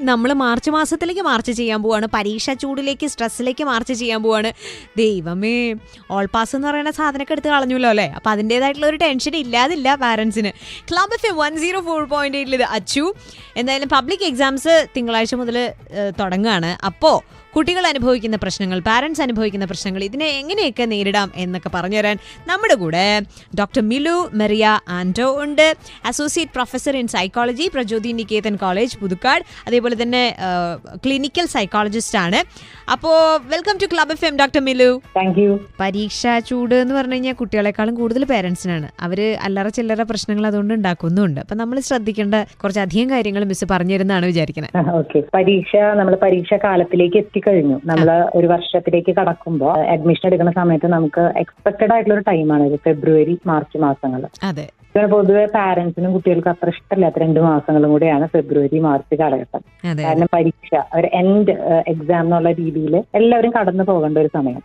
നമ്മൾ March മാസത്തിലേക്ക് March ചെയ്യാൻ പോവാണ്, പരീക്ഷ ചൂടിലേക്ക് സ്ട്രെസ്സിലേക്ക് മാർച്ച് ചെയ്യാൻ പോവാണ്. ദൈവമേ, ഓൾ പാസ് എന്ന് പറയുന്ന സാധനമൊക്കെ എടുത്ത് കളഞ്ഞല്ലോ അല്ലേ. അപ്പം അതിൻ്റേതായിട്ടുള്ള ഒരു ടെൻഷൻ ഇല്ലാതില്ല പാരൻസിന്. ക്ലബ് FM 104.8 ഇത് അച്ചു. എന്തായാലും പബ്ലിക് എക്സാംസ് തിങ്കളാഴ്ച മുതൽ തുടങ്ങുകയാണ്. അപ്പോൾ കുട്ടികൾ അനുഭവിക്കുന്ന പ്രശ്നങ്ങൾ, പാരൻസ് അനുഭവിക്കുന്ന പ്രശ്നങ്ങൾ, ഇതിനെ എങ്ങനെയൊക്കെ നേരിടാം എന്നൊക്കെ പറഞ്ഞുതരാൻ നമ്മുടെ കൂടെ ഡോക്ടർ മിലു മെറിയ ആൻഡോ ഉണ്ട്. Associate professor in psychology, Prajyoti Niketan college Puthukkad. അതേപോലെ തന്നെ ക്ലിനിക്കൽ സൈക്കോളജിസ്റ്റ് ആണ്. അപ്പോൾ welcome to club FM doctor Milu. Thank you. പരീക്ഷാ ചൂട് എന്ന് പറഞ്ഞു കഴിഞ്ഞാൽ കുട്ടികളെക്കാളും കൂടുതൽ പേരൻസിനാണ്. അവർ അല്ലറ ചില്ലറ പ്രശ്നങ്ങൾ അതുകൊണ്ട് ഉണ്ടാക്കുന്നുണ്ട്. അപ്പം നമ്മൾ ശ്രദ്ധിക്കേണ്ട കുറച്ചധികം കാര്യങ്ങൾ മിസ് പറഞ്ഞിരുന്നാണ് വിചാരിക്കുന്നത്. ഓക്കെ, നമ്മൾ പരീക്ഷ കാലത്തിലേക്ക് എത്തിക്കഴിഞ്ഞു. നമ്മൾ ഒരു വർഷത്തിലേക്ക് കടക്കുമ്പോൾ അഡ്മിഷൻ എടുക്കുന്ന സമയത്ത് നമുക്ക് എക്സ്പെക്ടഡ് ആയിട്ടുള്ള ഒരു ടൈമാണ് ഫെബ്രുവരി മാർച്ച് മാസങ്ങൾ. അതെ, പൊതുവെ പാരന്റ്സിനും കുട്ടികൾക്കും അത്ര ഇഷ്ടമില്ലാത്ത 2 മാസങ്ങളും കൂടെയാണ് ഫെബ്രുവരി മാർച്ച് കാലഘട്ടം. കാരണം പരീക്ഷ ഒരു എൻഡ് എക്സാം എന്നുള്ള രീതിയിൽ എല്ലാവരും കടന്നു പോകേണ്ട ഒരു സമയം.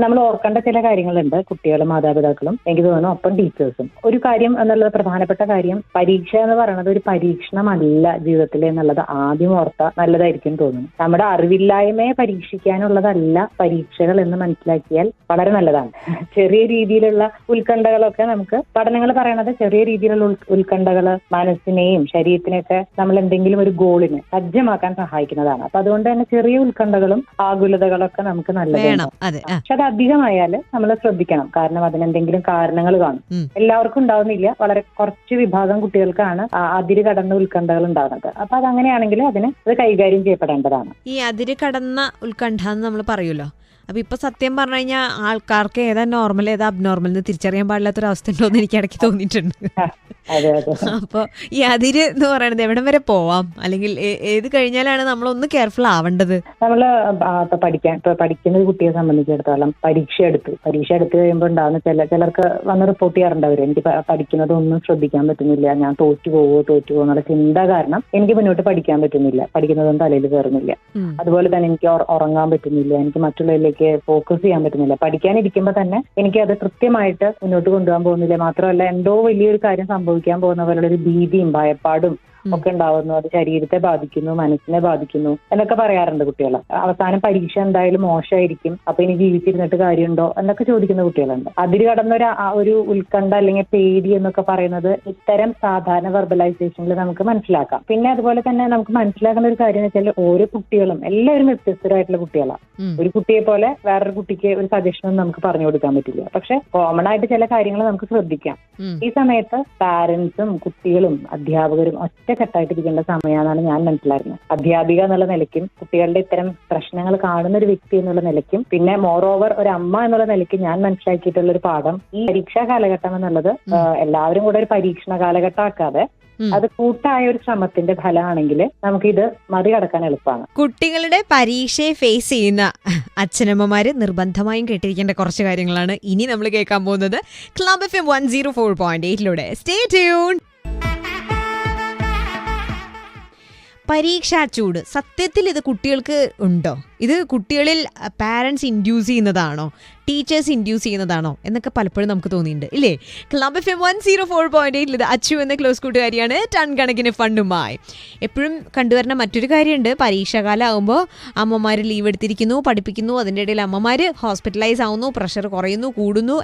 നമ്മൾ ഓർക്കേണ്ട ചില കാര്യങ്ങളുണ്ട്, കുട്ടികളും മാതാപിതാക്കളും എനിക്ക് തോന്നുന്നു, ഒപ്പം ടീച്ചേഴ്സും. ഒരു കാര്യം എന്നുള്ളത്, പ്രധാനപ്പെട്ട കാര്യം, പരീക്ഷ എന്ന് പറയുന്നത് ഒരു പരീക്ഷണമല്ല ജീവിതത്തിൽ എന്നുള്ളത് ആദ്യം ഓർത്താൽ നല്ലതായിരിക്കും തോന്നുന്നു. നമ്മുടെ അറിവില്ലായ്മയെ പരീക്ഷിക്കാനുള്ളതല്ല പരീക്ഷകൾ എന്ന് മനസ്സിലാക്കിയാൽ വളരെ നല്ലതാണ്. ചെറിയ രീതിയിലുള്ള ഉത്കണ്ഠകളൊക്കെ നമുക്ക് പഠനങ്ങൾ പറയണത് ചെറിയ രീതിയിലുള്ള ഉത്കണ്ഠകള് മനസ്സിനെയും ശരീരത്തിനെയൊക്കെ നമ്മൾ എന്തെങ്കിലും ഒരു ഗോളിന് സജ്ജമാക്കാൻ സഹായിക്കുന്നതാണ്. അപ്പൊ അതുകൊണ്ട് തന്നെ ചെറിയ ഉത്കണ്ഠകളും ആകുലതകളൊക്കെ നമുക്ക് നല്ലതാണ്. പക്ഷെ അത് അധികമായാൽ നമ്മൾ ശ്രദ്ധിക്കണം. കാരണം അതിനെന്തെങ്കിലും കാരണങ്ങൾ കാണും. എല്ലാവർക്കും ഉണ്ടാവുന്നില്ല, വളരെ കുറച്ച് വിഭാഗം കുട്ടികൾക്കാണ് അതിര് കടന്ന ഉത്കണ്ഠകൾ ഉണ്ടാകുന്നത്. അപ്പൊ അതങ്ങനെയാണെങ്കിൽ അത് കൈകാര്യം ചെയ്യപ്പെടേണ്ടതാണ്. ഈ അതിര് കടന്ന ഉത്കണ്ഠ എന്ന് നമ്മൾ പറയുമല്ലോ. അപ്പൊ ഇപ്പൊ സത്യം പറഞ്ഞു കഴിഞ്ഞാൽ ആൾക്കാർക്ക് ഏതാ നോർമൽ ഏതാ അബ്നോർമൽ എന്ന് തിരിച്ചറിയാൻ പാടില്ലാത്തൊരവസ്ഥ ഉണ്ടോന്ന് എനിക്ക് ഇടയ്ക്ക് തോന്നിയിട്ടുണ്ട്. അപ്പൊ ഈ അതിര് എന്ന് പറയുന്നത് എവിടം വരെ പോവാം, അല്ലെങ്കിൽ ഏത് കഴിഞ്ഞാലാണ് നമ്മളൊന്ന് കെയർഫുൾ ആവേണ്ടത്? നമ്മള് പഠിക്കുന്ന ഒരു കുട്ടിയെ സംബന്ധിച്ചിടത്തോളം പരീക്ഷ എടുത്ത് കഴിയുമ്പോൾ ഉണ്ടാകുന്ന ചിലർക്ക് വന്ന് റിപ്പോർട്ട് ചെയ്യാറുണ്ട്. അവർ എനിക്ക് പഠിക്കുന്നതൊന്നും ശ്രദ്ധിക്കാൻ പറ്റുന്നില്ല, ഞാൻ തോറ്റു പോവോ എന്നുള്ള ചിന്ത കാരണം എനിക്ക് മുന്നോട്ട് പഠിക്കാൻ പറ്റുന്നില്ല, പഠിക്കുന്നതൊന്നും തലയിൽ കയറുന്നില്ല. അതുപോലെ തന്നെ എനിക്ക് ഉറങ്ങാൻ പറ്റുന്നില്ല, എനിക്ക് മറ്റുള്ളവരിലേക്ക് ഫോക്കസ് ചെയ്യാൻ പറ്റുന്നില്ല. പഠിക്കാനിരിക്കുമ്പോൾ തന്നെ എനിക്ക് അത് കൃത്യമായിട്ട് മുന്നോട്ട് കൊണ്ടുപോകാൻ പോകുന്നില്ല. മാത്രമല്ല, എന്തോ വലിയൊരു കാര്യം സംഭവിക്കാൻ പോകുന്ന പോലുള്ള ഒരു ഭീതിയും ഭയപ്പാടും ഒക്കെ ഉണ്ടാവുന്നു. അത് ശരീരത്തെ ബാധിക്കുന്നു, മനസ്സിനെ ബാധിക്കുന്നു എന്നൊക്കെ പറയാറുണ്ട് കുട്ടികൾ. അവസാനം പരീക്ഷ എന്തായാലും മോശമായിരിക്കും, അപ്പൊ ഇനി ജീവിച്ചിരുന്നിട്ട് കാര്യമുണ്ടോ എന്നൊക്കെ ചോദിക്കുന്ന കുട്ടികളുണ്ട്. അതിര് കടന്ന ഒരു ഉത്കണ്ഠ അല്ലെങ്കിൽ പേടി എന്നൊക്കെ പറയുന്നത് ഇത്തരം സാധാരണ വെർബലൈസേഷനിൽ നമുക്ക് മനസ്സിലാക്കാം. പിന്നെ അതുപോലെ തന്നെ നമുക്ക് മനസ്സിലാക്കുന്ന ഒരു കാര്യം എന്ന് വെച്ചാൽ ഓരോ കുട്ടികളും എല്ലാവരും വ്യത്യസ്തരായിട്ടുള്ള കുട്ടികളാണ്. ഒരു കുട്ടിയെ പോലെ വേറൊരു കുട്ടിക്ക് ഒരു സജഷനൊന്നും നമുക്ക് പറഞ്ഞു കൊടുക്കാൻ പറ്റില്ല. പക്ഷെ കോമൺ ആയിട്ട് ചില കാര്യങ്ങൾ നമുക്ക് ശ്രദ്ധിക്കാം. ഈ സമയത്ത് പാരന്റ്സും കുട്ടികളും അധ്യാപകരും ഒറ്റക്കെട്ടായിട്ടിരിക്കേണ്ട സമയമാണെന്നാണ് ഞാൻ മനസ്സിലാക്കുന്നത്. അധ്യാപിക എന്നുള്ള നിലയ്ക്കും കുട്ടികളുടെ ഇത്തരം പ്രശ്നങ്ങൾ കാണുന്ന ഒരു വ്യക്തി എന്നുള്ള നിലയ്ക്കും പിന്നെ മോർ ഓവർ ഒരു അമ്മ എന്നുള്ള നിലയ്ക്ക് ഞാൻ മനസ്സിലാക്കിയിട്ടുള്ള ഒരു പാഠം, ഈ പരീക്ഷാ കാലഘട്ടം എന്നുള്ളത് എല്ലാവരും കൂടെ ഒരു പരീക്ഷണ കാലഘട്ടം ആക്കാതെ അത് കൂട്ടായ ഒരു ശ്രമത്തിന്റെ ഫലമാണെങ്കിൽ നമുക്കിത് മറികടക്കാൻ എളുപ്പമാണ്. കുട്ടികളുടെ പരീക്ഷയെ ഫേസ് ചെയ്യുന്ന അച്ഛനമ്മമാര് നിർബന്ധമായും കേട്ടിരിക്കേണ്ട കുറച്ച് കാര്യങ്ങളാണ് ഇനി നമ്മൾ കേൾക്കാൻ പോകുന്നത് ക്ലബ് FM 104.8 സ്റ്റേ ട്യൂൺ. പരീക്ഷാ ചൂട് സത്യത്തിൽ ഇത് കുട്ടികൾക്ക് ഉണ്ടോ? ഇത് കുട്ടികളിൽ പാരൻസ് ഇൻഡ്യൂസ് ചെയ്യുന്നതാണോ, ടീച്ചേഴ്സ് ഇൻഡ്യൂസ് ചെയ്യുന്നതാണോ എന്നൊക്കെ പലപ്പോഴും നമുക്ക് തോന്നിയിട്ടുണ്ട് ഇല്ലേ? ക്ലബ് FM 104.8 ഇത് അച്ചു എന്ന ക്ലോസ് കൂട്ടുകാരിയാണ് ടൺ കണക്കിന് ഫണ്ടുമായി. എപ്പോഴും കണ്ടുവരുന്ന മറ്റൊരു കാര്യമുണ്ട്, പരീക്ഷാകാലം ആകുമ്പോൾ അമ്മമാർ ലീവ് എടുത്തിരിക്കുന്നു, പഠിപ്പിക്കുന്നു, അതിൻ്റെ ഇടയിൽ അമ്മമാർ ഹോസ്പിറ്റലൈസ് ആവുന്നു, പ്രഷർ കുറയുന്നു, കൂടുന്നു.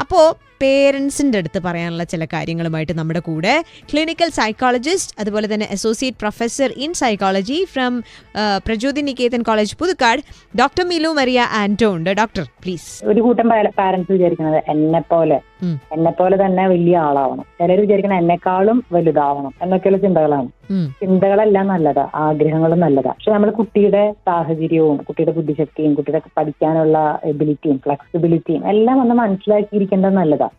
അപ്പോൾ പേരൻസിൻ്റെ അടുത്ത് പറയാനുള്ള ചില കാര്യങ്ങളുമായിട്ട് നമ്മുടെ കൂടെ ക്ലിനിക്കൽ സൈക്കോളജിസ്റ്റ്, അതുപോലെ തന്നെ associate professor in psychology from Prajyoti Niketan college Puthukkad, doctor Milu Maria Anto ഉണ്ട്. Doctor please. ഒരു കൂട്ടം പാരന്റ്സ് വിചാരിക്കുന്നത് എന്നെ പോലെ തന്നെ വലിയ ആളാവണം, ചിലർ വിചാരിക്കുന്നത് എന്നെക്കാളും വലുതാവണം എന്നൊക്കെയുള്ള ചിന്തകളാണ്. ചിന്തകളെല്ലാം നല്ലതാ, ആഗ്രഹങ്ങളും നല്ലതാ. പക്ഷെ നമ്മൾ കുട്ടിയുടെ സാഹചര്യവും കുട്ടിയുടെ ബുദ്ധിശക്തിയും കുട്ടിയുടെ പഠിക്കാനുള്ള എബിലിറ്റിയും ഫ്ലെക്സിബിലിറ്റിയും എല്ലാം ഒന്ന് മനസ്സിലാക്കിയിരിക്കേണ്ടത് നല്ലതാ.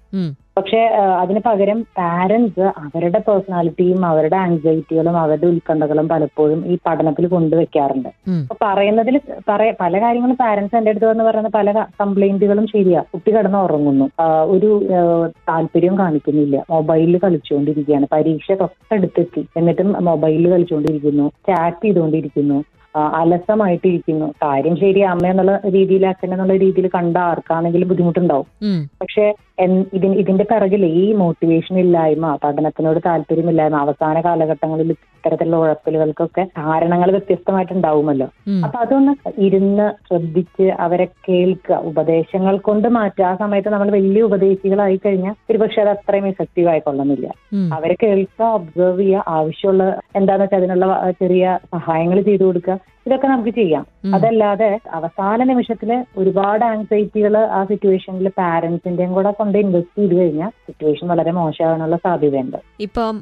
പക്ഷെ അതിന് പകരം പാരന്റ്സ് അവരുടെ പേഴ്സണാലിറ്റിയും അവരുടെ ആങ്സൈറ്റികളും അവരുടെ ഉത്കണ്ഠകളും പലപ്പോഴും ഈ പഠനത്തിൽ കൊണ്ടുവെക്കാറുണ്ട്. അപ്പൊ പറയുന്നതിൽ പല കാര്യങ്ങളും പാരന്റ്സ് എന്റെ അടുത്ത് എന്ന് പറയുന്ന പല കംപ്ലൈന്റുകളും ശരിയാ. കുട്ടി കിടന്ന് ഉറങ്ങുന്നു, ഒരു താല്പര്യവും കാണിക്കുന്നില്ല, മൊബൈലിൽ കളിച്ചുകൊണ്ടിരിക്കുകയാണ്, പരീക്ഷ തൊട്ടടുത്തെത്തി എന്നിട്ടും മൊബൈലിൽ കളിച്ചുകൊണ്ടിരിക്കുന്നു, ചാറ്റ് ചെയ്തുകൊണ്ടിരിക്കുന്നു, അലസമായിട്ടിരിക്കുന്നു. കാര്യം ശരി, അമ്മ എന്നുള്ള രീതിയിൽ അച്ഛൻ എന്നുള്ള രീതിയിൽ കണ്ട ആർക്കാണെങ്കിലും ബുദ്ധിമുട്ടുണ്ടാവും. പക്ഷെ ഇതിന്റെ പിറകിൽ ഈ മോട്ടിവേഷൻ ഇല്ലായ്മ, പഠനത്തിനോട് താല്പര്യമില്ലായ്മ, അവസാന കാലഘട്ടങ്ങളിൽ ഇത്തരത്തിലുള്ള ഉഴപ്പലുകൾക്കൊക്കെ കാരണങ്ങൾ വ്യത്യസ്തമായിട്ടുണ്ടാവുമല്ലോ. അപ്പൊ അതൊന്ന് ഇരുന്ന് ശ്രദ്ധിച്ച് അവരെ കേൾക്കുക, ഉപദേശങ്ങൾ കൊണ്ട് മാറ്റുക. ആ സമയത്ത് നമ്മൾ വലിയ ഉപദേശികളായി കഴിഞ്ഞാൽ ഒരുപക്ഷെ അത് അത്രയും എഫക്റ്റീവ് ആയിക്കൊള്ളുന്നില്ല. അവരെ കേൾക്കുക, ഒബ്സർവ് ചെയ്യുക, ആവശ്യമുള്ള എന്താന്ന് വെച്ചാൽ അതിനുള്ള ചെറിയ സഹായങ്ങൾ ചെയ്തു കൊടുക്കുക. ഇതൊക്കെ നമുക്ക് ചെയ്യാം. അതല്ലാതെ അവസാന നിമിഷത്തില് ഒരുപാട് ആൻസൈറ്റികൾ ആ സിറ്റുവേഷനിൽ പാരന്റ്സിന്റെയും കൂടെ കൊണ്ട് ഇൻവെസ്റ്റ് ചെയ്ത് കഴിഞ്ഞാൽ സിറ്റുവേഷൻ വളരെ മോശമാകാനുള്ള സാധ്യതയുണ്ട്. ഇപ്പം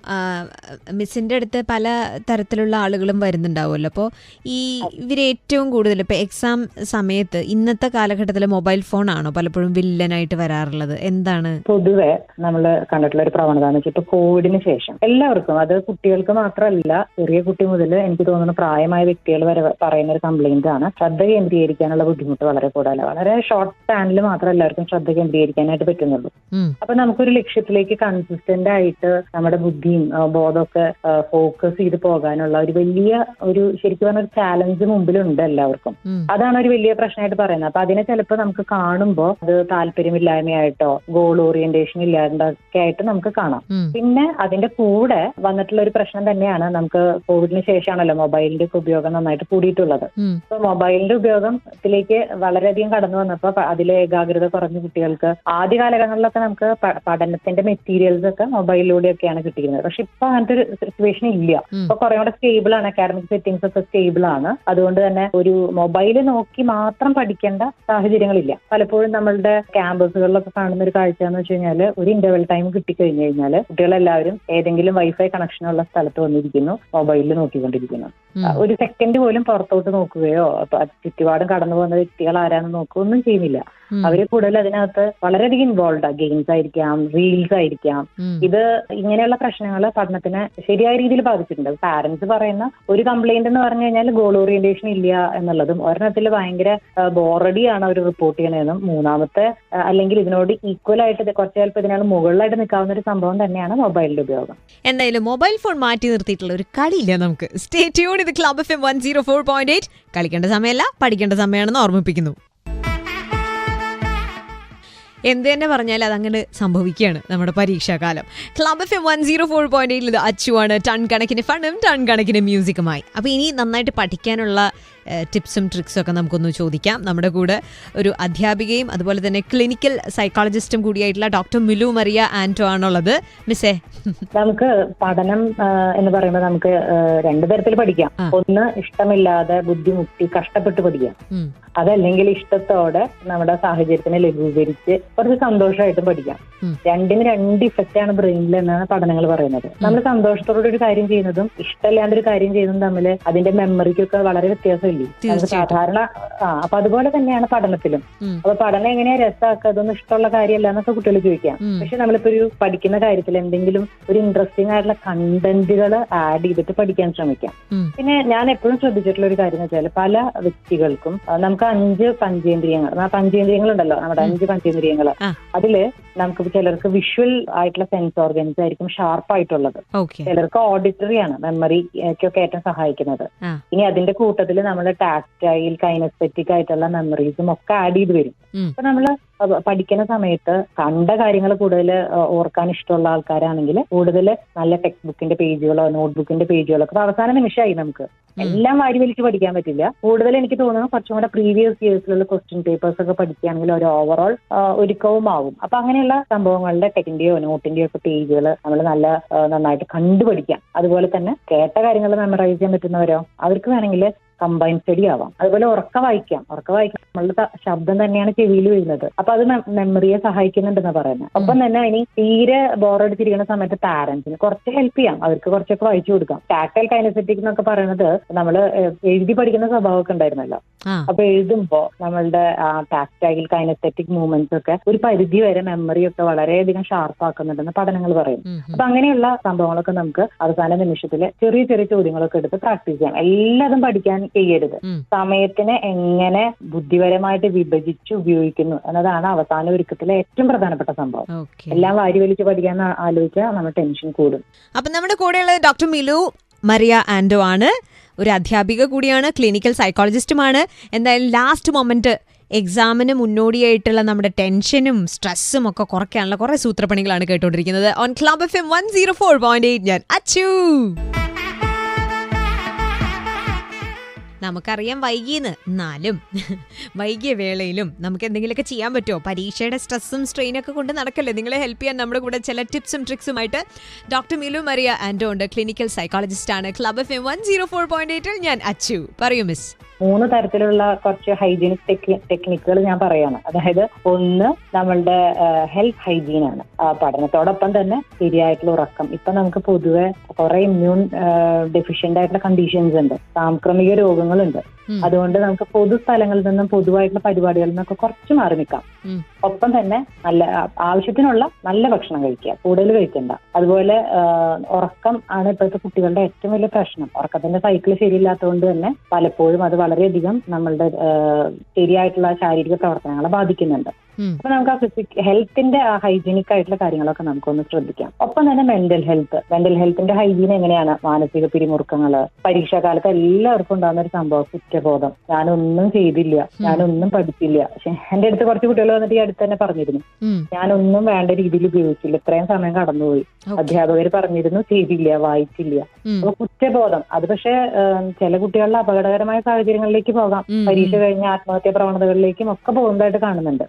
മിസ്സിന്റെ അടുത്ത് പല തരത്തിലുള്ള ആളുകളും വരുന്നുണ്ടാവുമല്ലോ. അപ്പോൾ ഇവർ ഏറ്റവും കൂടുതൽ ഇപ്പൊ എക്സാം സമയത്ത് ഇന്നത്തെ കാലഘട്ടത്തിൽ മൊബൈൽ ഫോൺ ആണോ പലപ്പോഴും വില്ലനായിട്ട് വരാറുള്ളത്? എന്താണ് പൊതുവെ നമ്മൾ കണ്ടിട്ടുള്ള ഒരു പ്രവണത എന്ന് വെച്ചാൽ ഇപ്പൊ കോവിഡിന് ശേഷം എല്ലാവർക്കും, അത് കുട്ടികൾക്ക് മാത്രമല്ല, ചെറിയ കുട്ടി മുതൽ എനിക്ക് തോന്നുന്നു പ്രായമായ വ്യക്തികൾ വരെ പറയുന്ന ഒരു കംപ്ലൈന്റ് ആണ്. ശ്രദ്ധ കേന്ദ്രീകരിക്കാനുള്ള ബുദ്ധിമുട്ട് വളരെ കൂടുതലാണ്. വളരെ ഷോർട്ട് സ്പാനിൽ മാത്രം എല്ലാവർക്കും ശ്രദ്ധ കേന്ദ്രീകരിക്കാനായിട്ട് പറ്റുന്നുള്ളൂ. അപ്പൊ നമുക്കൊരു ലക്ഷ്യത്തിലേക്ക് കൺസിസ്റ്റന്റ് ആയിട്ട് നമ്മുടെ ബുദ്ധിയും ബോധമൊക്കെ ഫോക്കസ് ചെയ്ത് പോകാനുള്ള ഒരു വലിയ ഒരു ശരിക്കും പറഞ്ഞ ഒരു ചാലഞ്ച് മുമ്പിലുണ്ട് എല്ലാവർക്കും. അതാണ് ഒരു വലിയ പ്രശ്നമായിട്ട് പറയുന്നത്. അപ്പൊ അതിനെ ചിലപ്പോൾ നമുക്ക് കാണുമ്പോൾ അത് താല്പര്യമില്ലായ്മയായിട്ടോ ഗോൾ ഓറിയന്റേഷൻ ഇല്ലാണ്ടൊക്കെ ആയിട്ട് നമുക്ക് കാണാം. പിന്നെ അതിന്റെ കൂടെ വന്നിട്ടുള്ള ഒരു പ്രശ്നം തന്നെയാണ്, നമുക്ക് കോവിഡിന് ശേഷമാണല്ലോ മൊബൈലിന്റെ ഉപയോഗം നന്നായിട്ട് കൂടിയിട്ടുള്ളത്. അപ്പൊ മൊബൈലിന്റെ ഉപയോഗത്തിലേക്ക് വളരെയധികം കടന്നു വന്നപ്പോ അതിലെ ഏകാഗ്രത കുറഞ്ഞ കുട്ടികൾക്ക് ആദ്യ കാലഘട്ടങ്ങളിലൊക്കെ നമുക്ക് പഠനത്തിന്റെ മെറ്റീരിയൽസ് ഒക്കെ മൊബൈലിലൂടെയൊക്കെയാണ് കിട്ടിയിരുന്നത്. പക്ഷെ ഇപ്പൊ അങ്ങനത്തെ ഒരു സിറ്റുവേഷൻ ഇല്ല. ഇപ്പൊ കുറെ കൂടെ സ്റ്റേബിൾ ആണ്, അക്കാഡമിക് സെറ്റിംഗ്സ് ഒക്കെ സ്റ്റേബിൾ ആണ്. അതുകൊണ്ട് തന്നെ ഒരു മൊബൈല് നോക്കി മാത്രം പഠിക്കേണ്ട സാഹചര്യങ്ങളില്ല. പലപ്പോഴും നമ്മളുടെ ക്യാമ്പസുകളിലൊക്കെ കാണുന്ന ഒരു കാഴ്ച എന്ന് വെച്ച് കഴിഞ്ഞാൽ ഒരു ഇന്റർവെൽ ടൈം കിട്ടിക്കഴിഞ്ഞു കഴിഞ്ഞാൽ കുട്ടികളെല്ലാവരും ഏതെങ്കിലും വൈഫൈ കണക്ഷനുള്ള സ്ഥലത്ത് വന്നിരിക്കുന്നു, മൊബൈലിൽ നോക്കിക്കൊണ്ടിരിക്കുന്നു. ഒരു സെക്കൻഡ് പോലും പുറത്തോട്ട് നോക്കുകയോ ചുറ്റുപാടും കടന്നു പോകുന്ന വ്യക്തികൾ ആരാന്ന് നോക്കുകയോ ഒന്നും ചെയ്യുന്നില്ല. അവര് കൂടുതൽ അതിനകത്ത് വളരെയധികം ഇൻവോൾവ് ഗെയിംസ് ആയിരിക്കാം, റീൽസ് ആയിരിക്കാം. ഇത് ഇങ്ങനെയുള്ള പ്രശ്നങ്ങൾ പഠനത്തിനെ ശരിയായ രീതിയിൽ ബാധിച്ചിട്ടുണ്ട്. പാരന്റ്സ് പറയുന്ന ഒരു കംപ്ലൈന്റ് എന്ന് പറഞ്ഞു കഴിഞ്ഞാൽ ഗോൾ ഓറിയന്റേഷൻ ഇല്ല എന്നുള്ളതും, ഒരെണ്ണത്തിൽ ഭയങ്കര ബോറടിയാണ് അവർ റിപ്പോർട്ട് ചെയ്യണതെന്നും, മൂന്നാമത്തെ അല്ലെങ്കിൽ ഇതിനോട് ഈക്വൽ ആയിട്ട് കുറച്ച് ചിലപ്പോൾ ഇതിനാണ് മുകളിലായിട്ട് നിൽക്കാവുന്ന ഒരു സംഭവം തന്നെയാണ് മൊബൈലിന്റെ ഉപയോഗം. എന്തായാലും മൊബൈൽ ഫോൺ മാറ്റി നിർത്തിയിട്ടുള്ള ഒരു കളിയില്ല നമുക്ക്. Stay tune. ഇത് ക്ലബ് FM 104.8. കളിക്കേണ്ട സമയമല്ല, പഠിക്കേണ്ട സമയമാണെന്ന് ഓർമ്മിപ്പിക്കുന്നു. എന്ത് തന്നെ പറഞ്ഞാൽ അതങ്ങനെ സംഭവിക്കുകയാണ് നമ്മുടെ പരീക്ഷാകാലം. ക്ലബ് FM 104.8 ഇത് അച്ചുവാണ്. ടൺ കണക്കിന് ഫണ്ടും ടൺ കണക്കിന് മ്യൂസിക്കുമായി. അപ്പോൾ ഇനി നന്നായിട്ട് പഠിക്കാനുള്ള ടിപ്സും ട്രിക്സും ഒക്കെ നമുക്കൊന്ന് ചോദിക്കാം. നമ്മുടെ കൂടെ ഒരു അധ്യാപികയും അതുപോലെ തന്നെ ക്ലിനിക്കൽ സൈക്കോളജിസ്റ്റും കൂടിയായിട്ടുള്ള ഡോക്ടർ മിലു മറിയ ആന്റോ ആണുള്ളത്. മിസ്സേ, നമുക്ക് പഠനം എന്ന് പറയുമ്പോൾ നമുക്ക് രണ്ടു തരത്തിൽ പഠിക്കാം. ഒന്ന് ഇഷ്ടമില്ലാതെ ബുദ്ധിമുട്ടി കഷ്ടപ്പെട്ട് പഠിക്കാം. അതല്ലെങ്കിൽ ഇഷ്ടത്തോടെ നമ്മുടെ സാഹചര്യത്തിനെ ലഘൂകരിച്ച് കുറച്ച് സന്തോഷമായിട്ടും പഠിക്കാം. രണ്ടിന് രണ്ട് ഇഫക്റ്റ് ആണ് ബ്രെയിനിൽ എന്നാണ് പഠനങ്ങൾ പറയുന്നത്. നമ്മൾ സന്തോഷത്തോടെ ഒരു കാര്യം ചെയ്യുന്നതും ഇഷ്ടമില്ലാണ്ട് ഒരു കാര്യം ചെയ്യുന്നതും തമ്മിൽ അതിന്റെ മെമ്മറിക്കൊക്കെ വളരെ വ്യത്യാസമില്ല. സാധാരണ അപ്പൊ അതുപോലെ തന്നെയാണ് പഠനത്തിലും. അപ്പൊ പഠനം എങ്ങനെയാ രസമാക്കുക, അതൊന്നും ഇഷ്ടമുള്ള കാര്യമല്ല എന്നൊക്കെ കുട്ടികൾ ചോദിക്കാം. പക്ഷെ നമ്മളിപ്പോ ഒരു പഠിക്കുന്ന കാര്യത്തിൽ എന്തെങ്കിലും ഒരു ഇൻട്രസ്റ്റിംഗ് ആയിട്ടുള്ള കണ്ടന്റുകൾ ആഡ് ചെയ്തിട്ട് പഠിക്കാൻ ശ്രമിക്കാം. പിന്നെ ഞാൻ എപ്പോഴും ശ്രദ്ധിച്ചിട്ടുള്ള ഒരു കാര്യം എന്ന് വെച്ചാൽ പല വ്യക്തികൾക്കും നമുക്ക് 5 പഞ്ചേന്ദ്രിയങ്ങൾ, പഞ്ചേന്ദ്രിയങ്ങളുണ്ടല്ലോ, നമ്മുടെ 5 പഞ്ചേന്ദ്രിയങ്ങൾ. അതില് നമുക്ക് ചിലർക്ക് വിഷ്വൽ ആയിട്ടുള്ള സെൻസ് ഓർഗൻസ് ആയിരിക്കും ഷാർപ്പ് ആയിട്ടുള്ളത്. ചിലർക്ക് ഓഡിറ്ററി ആണ്, മെമ്മറിക്കൊക്കെ ഏറ്റവും സഹായിക്കുന്നത്. ഇനി അതിന്റെ കൂട്ടത്തിൽ നമ്മൾ ടാക്ടൈൽ, കൈനസ്തെറ്റിക് ആയിട്ടുള്ള മെമ്മറീസും ഒക്കെ ആഡ് ചെയ്ത് വരും. അപ്പൊ നമ്മള് പഠിക്കുന്ന സമയത്ത് കണ്ട കാര്യങ്ങൾ കൂടുതൽ ഓർക്കാൻ ഇഷ്ടമുള്ള ആൾക്കാരാണെങ്കിൽ കൂടുതൽ നല്ല ടെക്സ്റ്റ് ബുക്കിന്റെ പേജുകളോ നോട്ട്ബുക്കിന്റെ പേജുകളോ ഒക്കെ അവസാന നിമിഷമായി നമുക്ക് എല്ലാം വാരി വലിച്ച് പഠിക്കാൻ പറ്റില്ല. കൂടുതൽ എനിക്ക് തോന്നുന്നു കുറച്ചും കൂടെ പ്രീവിയസ് ഇയേഴ്സിലുള്ള ക്വസ്റ്റ്യൻ പേപ്പേഴ്സ് ഒക്കെ പഠിക്കുകയാണെങ്കിൽ ഒരു ഓവറോൾ ഒരുക്കവും ആവും. അപ്പൊ അങ്ങനെയുള്ള സംഭവങ്ങളുടെ ടെക്സ്റ്റിന്റെയോ നോട്ടിന്റെയോ ഒക്കെ പേജുകൾ നമ്മൾ നന്നായിട്ട് കണ്ടുപഠിക്കാം. അതുപോലെ തന്നെ കേട്ട കാര്യങ്ങൾ മെമ്മറൈസ് ചെയ്യാൻ പറ്റുന്നവരോ അവർക്ക് വേണമെങ്കിൽ കമ്പൈൻ സ്റ്റഡി ആവാം. അതുപോലെ ഉറക്ക വായിക്കാം നമ്മളുടെ ശബ്ദം തന്നെയാണ് ചെവിയിൽ വരുന്നത്. അപ്പൊ അത് മെമ്മറിയെ സഹായിക്കുന്നുണ്ടെന്ന് പറയുന്നത്. ഒപ്പം തന്നെ ഇനി തീരെ ബോറടിച്ചിരിക്കുന്ന സമയത്ത് പാരന്റ്സിന് കുറച്ച് ഹെൽപ്പ് ചെയ്യാം, അവർക്ക് കുറച്ചൊക്കെ വായിച്ചു കൊടുക്കാം. ടാക്ടൈൽ കൈനസ്തെറ്റിക് എന്നൊക്കെ പറയുന്നത് നമ്മൾ എഴുതി പഠിക്കുന്ന സ്വഭാവമൊക്കെ ഉണ്ടായിരുന്നല്ലോ. അപ്പൊ എഴുതുമ്പോ നമ്മളുടെ ടാക്ടൈൽ കൈനസ്തെറ്റിക് മൂവ്മെന്റ്സ് ഒക്കെ ഒരു പരിധി വരെ മെമ്മറി ഒക്കെ വളരെയധികം ഷാർപ്പ് ആക്കുന്നുണ്ടെന്ന് പഠനങ്ങൾ പറയും. അപ്പൊ അങ്ങനെയുള്ള സംഭവങ്ങളൊക്കെ നമുക്ക് അവസാന നിമിഷത്തില് ചെറിയ ചെറിയ ചോദ്യങ്ങളൊക്കെ എടുത്ത് പ്രാക്ടീസ് ചെയ്യാം. എല്ലാതും പഠിക്കാൻ ചെയ്യരുത്. സമയത്തിനെ എങ്ങനെ ബുദ്ധിപരമായിട്ട് വിഭജിച്ച് ഉപയോഗിക്കുന്നു എന്നതാണ് അവസാന ഒരുക്കത്തിലെ ഏറ്റവും പ്രധാനപ്പെട്ട സംഭവം. എല്ലാം വാരി വലിച്ച് പഠിക്കാൻ ആലോചിച്ചാൽ നമ്മൾ ടെൻഷൻ കൂടും. അപ്പൊ നമ്മുടെ കൂടെയുള്ളത് ഡോക്ടർ മിലു മറിയ ആന്റോ ആണ്. ഒരു അധ്യാപിക കൂടിയാണ്, ക്ലിനിക്കൽ സൈക്കോളജിസ്റ്റുമാണ്. എന്തായാലും ലാസ്റ്റ് മൊമെന്റ് എക്സാമിന് മുന്നോടിയായിട്ടുള്ള നമ്മുടെ ടെൻഷനും സ്ട്രെസ്സും ഒക്കെ കുറയ്ക്കാനുള്ള കുറെ സൂത്രപ്പണികളാണ് കേട്ടോണ്ടിരിക്കുന്നത് ഓൺ ക്ലബ് FM 104.8. ഞാൻ അച്ചു. നമുക്കറിയാം വൈകിയെന്ന്, എന്നാലും വൈകിയ വേളയിലും നമുക്ക് എന്തെങ്കിലുമൊക്കെ ചെയ്യാൻ പറ്റുമോ? പരീക്ഷയുടെ സ്ട്രെസ്സും സ്ട്രെയിനൊക്കെ കൊണ്ട് നടക്കല്ലേ. നിങ്ങളെ ഹെൽപ്പ് ചെയ്യാൻ നമ്മുടെ കൂടെ ചില ടിപ്സും ട്രിക്സുമായിട്ട് ഡോക്ടർ മിലു മരിയ ആൻഡോ ഉണ്ട്. ക്ലിനിക്കൽ സൈക്കോളജിസ്റ്റ് ആണ്. ക്ലബ് FM 104.8 ഞാൻ അച്ചു. പറയൂ മിസ്. 3 തരത്തിലുള്ള കുറച്ച് ഹൈജീനിക് ടെക്നിക്കുകൾ ഞാൻ പറയാണ്. അതായത് ഒന്ന് നമ്മളുടെ ഹെൽത്ത് ഹൈജീൻ ആണ്. പഠനത്തോടൊപ്പം തന്നെ ശരിയായിട്ടുള്ള ഉറക്കം. ഇപ്പൊ നമുക്ക് പൊതുവെ കുറെ ഇമ്മ്യൂൺ ഡെഫിഷ്യന്റ് ആയിട്ടുള്ള കണ്ടീഷൻസ് ഉണ്ട്, സാംക്രമിക രോഗങ്ങളുണ്ട്. അതുകൊണ്ട് നമുക്ക് പൊതു സ്ഥലങ്ങളിൽ നിന്നും പൊതുവായിട്ടുള്ള പരിപാടികളിൽ നിന്നൊക്കെ കുറച്ച് മാറി നിൽക്കാം. ഒപ്പം തന്നെ നല്ല ആവശ്യത്തിനുള്ള നല്ല ഭക്ഷണം കഴിക്കുക, കൂടുതൽ കഴിക്കണ്ട. അതുപോലെ ഉറക്കം ആണ് ഇപ്പോഴത്തെ കുട്ടികളുടെ ഏറ്റവും വലിയ പ്രശ്നം. ഉറക്കത്തിന്റെ സൈക്കിൾ ശരിയില്ലാത്തതുകൊണ്ട് തന്നെ പലപ്പോഴും അത് വളരെയധികം നമ്മളുടെ ശരിയായിട്ടുള്ള ശാരീരിക പ്രവർത്തനങ്ങളെ ബാധിക്കുന്നുണ്ട്. അപ്പൊ നമുക്ക് ആ ഹെൽത്തിന്റെ ആ ഹൈജീനിക് ആയിട്ടുള്ള കാര്യങ്ങളൊക്കെ നമുക്കൊന്ന് ശ്രദ്ധിക്കാം. ഒപ്പം തന്നെ മെന്റൽ ഹെൽത്തിന്റെ ഹൈജീൻ എങ്ങനെയാണ്? മാനസിക പിരിമുറുക്കങ്ങള്, പരീക്ഷാകാലത്ത് എല്ലാവർക്കും ഉണ്ടാകുന്ന ഒരു സംഭവം കുറ്റബോധം. ഞാനൊന്നും ചെയ്തില്ല, ഞാനൊന്നും പഠിച്ചില്ല. പക്ഷെ എന്റെ അടുത്ത് കുറച്ച് കുട്ടികൾ വന്നിട്ട് ഈ അടുത്ത് തന്നെ പറഞ്ഞിരുന്നു, ഞാനൊന്നും വേണ്ട രീതിയിൽ ഉപയോഗിച്ചില്ല, ഇത്രയും സമയം കടന്നുപോയി, അധ്യാപകർ പറഞ്ഞിരുന്നു ചെയ്തില്ല, വായിച്ചില്ല. അപ്പൊ കുറ്റബോധം അത് പക്ഷെ ചില കുട്ടികളുടെ അപകടകരമായ സാഹചര്യങ്ങളിലേക്ക് പോകാം. പരീക്ഷ കഴിഞ്ഞ ആത്മഹത്യാ പ്രവണതകളിലേക്കും ഒക്കെ പോകുന്നതായിട്ട് കാണുന്നുണ്ട്.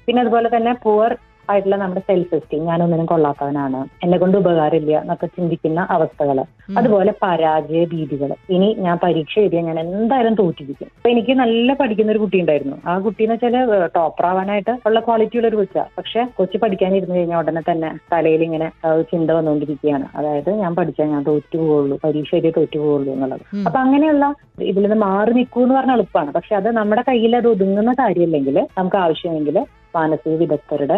പിന്നെ അതുപോലെ തന്നെ പുവർ ആയിട്ടുള്ള നമ്മുടെ സെൽഫ് എസ്റ്റീം, ഞാനൊന്നിനും കൊള്ളാത്തവനാണ്, എന്നെ കൊണ്ട് ഉപകാരമില്ല എന്നൊക്കെ ചിന്തിക്കുന്ന അവസ്ഥകള്. അതുപോലെ പരാജയ ഭീതികള്. ഇനി ഞാൻ പരീക്ഷ എഴുതിയാൽ ഞാൻ എന്തായാലും തോറ്റിരിക്കും. അപ്പൊ എനിക്ക് നല്ല പഠിക്കുന്ന ഒരു കുട്ടി ഉണ്ടായിരുന്നു. ആ കുട്ടി എന്ന് വെച്ചാല് ടോപ്പർ ആവാനായിട്ട് ഉള്ള ക്വാളിറ്റി ഉള്ള ഒരു കൊച്ചാ. പക്ഷെ കൊച്ചു പഠിക്കാനിരുന്നു കഴിഞ്ഞാൽ ഉടനെ തന്നെ തലയിൽ ഇങ്ങനെ ചിന്ത വന്നുകൊണ്ടിരിക്കുകയാണ്. അതായത് ഞാൻ പഠിച്ചാൽ ഞാൻ തോറ്റു പോവുള്ളൂ, പരീക്ഷ എഴുതിയേ തോറ്റു പോവുള്ളൂ എന്നുള്ളത്. അപ്പൊ അങ്ങനെയുള്ള ഇതിൽ നിന്ന് മാറി നിൽക്കൂ എന്ന് പറഞ്ഞാൽ എളുപ്പമാണ്. പക്ഷെ അത് നമ്മുടെ കയ്യിൽ അത് ഒതുങ്ങുന്ന കാര്യമില്ലെങ്കിൽ നമുക്ക് ആവശ്യമെങ്കിൽ മാനസിക വിദഗ്ധരുടെ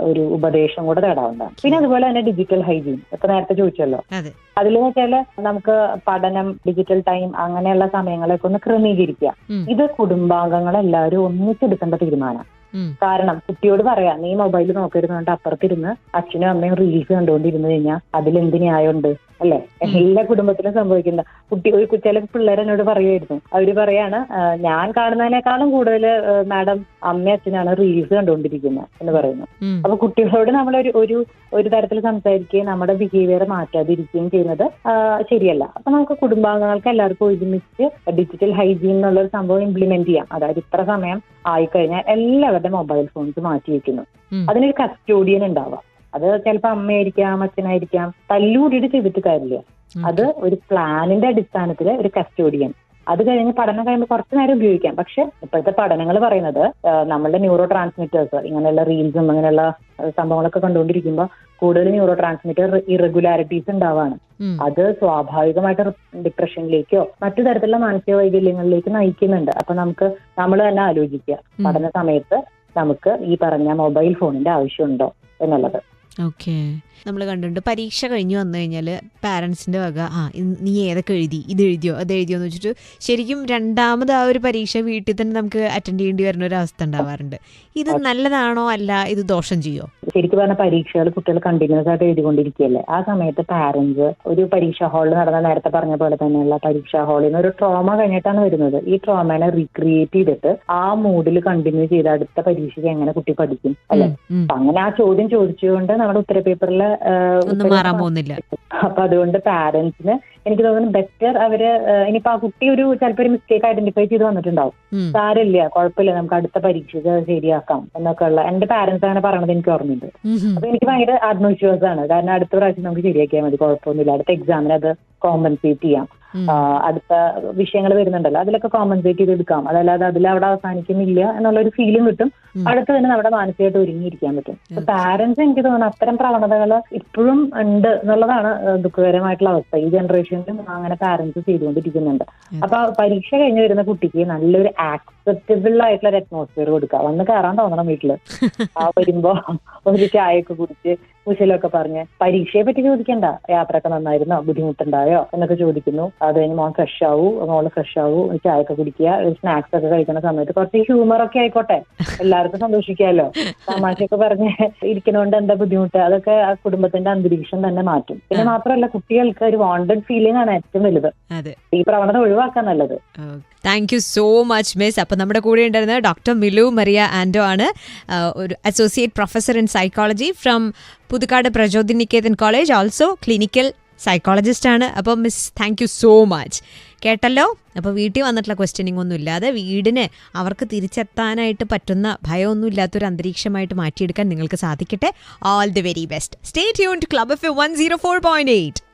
ഒരു ഉപദേശം കൂടെ തേടാവുന്നതാണ്. പിന്നെ അതുപോലെ തന്നെ ഡിജിറ്റൽ ഹൈജീൻ, ഇപ്പൊ നേരത്തെ ചോദിച്ചല്ലോ, അതിലെന്ന് വെച്ചാല് നമുക്ക് പഠനം, ഡിജിറ്റൽ ടൈം അങ്ങനെയുള്ള സമയങ്ങളൊക്കെ ഒന്ന് ക്രമീകരിക്കുക. ഇത് കുടുംബാംഗങ്ങളെല്ലാവരും ഒന്നിച്ചെടുക്കേണ്ട തീരുമാനം. കാരണം കുട്ടിയോട് പറയാം, നീ മൊബൈൽ നോക്കരുന്നുണ്ട്, അപ്പുറത്തിരുന്ന് അച്ഛനും അമ്മയും റീൽസ് കണ്ടുകൊണ്ടിരുന്നു കഴിഞ്ഞാൽ അതിലെന്ത് ന്യായമുണ്ട് അല്ലെ? എല്ലാ കുടുംബത്തിലും സംഭവിക്കുന്ന ചില പിള്ളേർ എന്നോട് പറയുമായിരുന്നു, അവര് പറയാണ്, ഞാൻ കാണുന്നതിനേക്കാളും കൂടുതൽ മാഡം അമ്മയും അച്ഛനാണ് റീൽസ് കണ്ടുകൊണ്ടിരിക്കുന്നത് എന്ന് പറയുന്നു. അപ്പൊ കുട്ടികളോട് നമ്മൾ ഒരു തരത്തിൽ സംസാരിക്കുകയും നമ്മുടെ ബിഹേവിയർ മാറ്റാതിരിക്കുകയും ചെയ്യുന്നത് ശരിയല്ല. അപ്പൊ നമുക്ക് കുടുംബാംഗങ്ങൾക്ക് എല്ലാവർക്കും ഒരുമിച്ച് ഡിജിറ്റൽ ഹൈജീൻ എന്നുള്ള ഒരു സംഭവം ഇംപ്ലിമെന്റ് ചെയ്യാം. അതായത് ഇത്ര സമയം ആയിക്കഴിഞ്ഞാൽ എല്ലാവരുടെ മൊബൈൽ ഫോൺസ് മാറ്റി വെക്കുന്നു. അതിനൊരു കസ്റ്റോഡിയൻ ഉണ്ടാവാം. അത് ചിലപ്പോൾ അമ്മയായിരിക്കാം, അച്ഛനായിരിക്കാം. തല്ലുകൂടിയിട്ട് ചെയ്തിട്ട് കാര്യമില്ല. അത് ഒരു പ്ലാനിന്റെ അടിസ്ഥാനത്തിൽ ഒരു കസ്റ്റോഡിയൻ. അത് കഴിഞ്ഞ് പഠനം കഴിയുമ്പോൾ കുറച്ചു നേരം ഉപയോഗിക്കാം. പക്ഷെ ഇപ്പോഴത്തെ പഠനങ്ങൾ പറയുന്നത് നമ്മളുടെ ന്യൂറോ ട്രാൻസ്മിറ്റേഴ്സ്, ഇങ്ങനെയുള്ള റീൽസും അങ്ങനെയുള്ള സംഭവങ്ങളൊക്കെ കണ്ടുകൊണ്ടിരിക്കുമ്പോൾ കൂടുതൽ ന്യൂറോ ട്രാൻസ്മിറ്റർ ഇറഗുലാരിറ്റീസ് ഉണ്ടാവാണ്. അത് സ്വാഭാവികമായിട്ട് ഡിപ്രഷനിലേക്കോ മറ്റു തരത്തിലുള്ള മാനസിക വൈകല്യങ്ങളിലേക്ക് നയിക്കുന്നുണ്ട്. അപ്പൊ നമ്മൾ തന്നെ ആലോചിക്കുക, പഠന സമയത്ത് നമുക്ക് ഈ പറഞ്ഞ മൊബൈൽ ഫോണിന്റെ ആവശ്യമുണ്ടോ എന്നുള്ളത്. ഓക്കെ, നമ്മൾ കണ്ടിട്ടുണ്ട് പരീക്ഷ കഴിഞ്ഞ് വന്നു കഴിഞ്ഞാൽ പാരൻസിൻ്റെ വക നീ ഏതൊക്കെ എഴുതി, ഇത് എഴുതിയോ അത് എഴുതിയോ എന്ന് വെച്ചിട്ട് ശരിക്കും രണ്ടാമത് ആ ഒരു പരീക്ഷ വീട്ടിൽ തന്നെ നമുക്ക് അറ്റൻഡ് ചെയ്യേണ്ടി വരുന്ന ഒരു അവസ്ഥ ഉണ്ടാവാറുണ്ട്. ഇത് നല്ലതാണോ അല്ല ഇത് ദോഷം ചെയ്യോ? ശരിക്കും പറഞ്ഞ പരീക്ഷകൾ കുട്ടികൾ കണ്ടിന്യൂസ് ആയിട്ട് എഴുതിക്കൊണ്ടിരിക്കുകയല്ലേ. ആ സമയത്ത് പാരന്റ്സ് ഒരു പരീക്ഷാ ഹാളിൽ നടന്ന, നേരത്തെ പറഞ്ഞ പോലെ തന്നെയുള്ള പരീക്ഷാ ഹാളിൽ നിന്ന് ഒരു ട്രോമ കഴിഞ്ഞിട്ടാണ് വരുന്നത്. ഈ ട്രോമനെ റീക്രിയേറ്റ് ചെയ്തിട്ട് ആ മൂഡിൽ കണ്ടിന്യൂ ചെയ്ത് അടുത്ത പരീക്ഷയ്ക്ക് എങ്ങനെ കുട്ടി പഠിക്കും അല്ലെ? അങ്ങനെ ആ ചോദ്യം ചോദിച്ചുകൊണ്ട് നമ്മുടെ ഉത്തരപേപ്പറിൽ ഒന്നും മാറാൻ പോകുന്നില്ല. അപ്പൊ അതുകൊണ്ട് പാരന്റ്സിന് എനിക്ക് തോന്നുന്നു ബെറ്റർ അവര് ഇനിയിപ്പോ ആ കുട്ടി ചിലപ്പോൾ ഒരു മിസ്റ്റേക്ക് ഐഡന്റിഫൈ ചെയ്ത് വന്നിട്ടുണ്ടാവും. സാരമില്ല, കുഴപ്പമില്ല, നമുക്ക് അടുത്ത പരീക്ഷയ്ക്ക് ശരിയാക്കാം എന്നൊക്കെ ഉള്ള എന്റെ പാരന്റ്സ് അങ്ങനെ പറയണത് എനിക്ക് ഓർമ്മയുണ്ട്. അപ്പൊ എനിക്ക് ഭയങ്കര ആത്മവിശ്വാസമാണ്. കാരണം അടുത്ത പ്രാവശ്യം നമുക്ക് ശരിയാക്കിയാൽ മതി, കുഴപ്പമൊന്നുമില്ല, അടുത്ത എക്സാമിന് അത് കോമ്പൻസേറ്റ് ചെയ്യാം. അടുത്ത വിഷയങ്ങൾ വരുന്നുണ്ടല്ലോ അതിലൊക്കെ കോമ്പൻസേറ്റ് ചെയ്ത് എടുക്കാം. അതല്ലാതെ അതിലവിടെ അവസാനിക്കുന്നില്ല എന്നുള്ള ഒരു ഫീലും കിട്ടും. അടുത്ത് തന്നെ നമ്മുടെ മാനസികമായിട്ട് ഒരുങ്ങിയിരിക്കാൻ പറ്റും. അപ്പൊ പാരന്റ്സ് എനിക്ക് തോന്നുന്നു അത്തരം പ്രവണതകൾ ഇപ്പോഴും ഉണ്ട് എന്നുള്ളതാണ് ദുഃഖകരമായിട്ടുള്ള അവസ്ഥ. ഈ ജനറേഷനിലും അങ്ങനെ പാരന്റ്സ് ചെയ്തുകൊണ്ടിരിക്കുന്നുണ്ട്. അപ്പൊ പരീക്ഷ കഴിഞ്ഞ് വരുന്ന കുട്ടിക്ക് നല്ലൊരു ആക്സെപ്റ്റബിൾ ആയിട്ടുള്ള ഒരു അറ്റ്മോസ്ഫിയർ കൊടുക്കുക. വന്ന് കയറാൻ തോന്നണം വീട്ടില്. വരുമ്പോ ഒരു ചായയൊക്കെ കുടിച്ച് കുശലൊക്കെ പറഞ്ഞ് പരീക്ഷയെ പറ്റി ചോദിക്കണ്ട, യാത്രയൊക്കെ നന്നായിരുന്നോ, ബുദ്ധിമുട്ടുണ്ടായോ എന്നൊക്കെ ചോദിക്കുന്നു. അത് കഴിഞ്ഞ് മോൻ ഫ്രഷ് ആവൂ, മോള് ഫ്രഷ് ആവൂ, ചായയൊക്കെ കുടിക്കുക, സ്നാക്സ് ഒക്കെ കഴിക്കുന്ന സമയത്ത് കുറച്ച് ഹ്യൂമർ ഒക്കെ ആയിക്കോട്ടെ, എല്ലാവർക്കും സന്തോഷിക്കാമല്ലോ. തമാശയൊക്കെ പറഞ്ഞ് ഇരിക്കുന്നതുകൊണ്ട് എന്താ ബുദ്ധിമുട്ട്? അതൊക്കെ ആ കുടുംബത്തിന്റെ അന്തരീക്ഷം തന്നെ മാറ്റും. പിന്നെ മാത്രമല്ല കുട്ടികൾക്ക് ഒരു വാണ്ടഡ് ഫീലിംഗ് ആണ് ഏറ്റവും വലുത്. ഈ പ്രവണത ഒഴിവാക്കാൻ നല്ലത്. Thank you so much miss. അപ്പോൾ നമ്മുടെ കൂടെ ഉണ്ടായിരുന്നത് ഡോക്ടർ മിലു മരിയ ആൻഡോ ആണ്, ഒരു associate professor in psychology from Puthukkad Prajyoti Niketan college, also clinical psychologist ആണ്. അപ്പോൾ miss thank you so much. കേട്ടല്ലോ. അപ്പോൾ വീട്ടിൽ വന്നിട്ടുള്ള ക്വസ്റ്റ്യനിങ് ഒന്നും ഇല്ലാതെ വീടിന് അവർക്ക് തിരിച്ചെത്താനായിട്ട് പറ്റുന്ന ഭയമൊന്നും ഇല്ലാത്തൊരു അന്തരീക്ഷമായിട്ട് മാറ്റിയെടുക്കാൻ നിങ്ങൾക്ക് സാധിക്കട്ടെ. All the very best. Stay tuned. Club FM 104.8.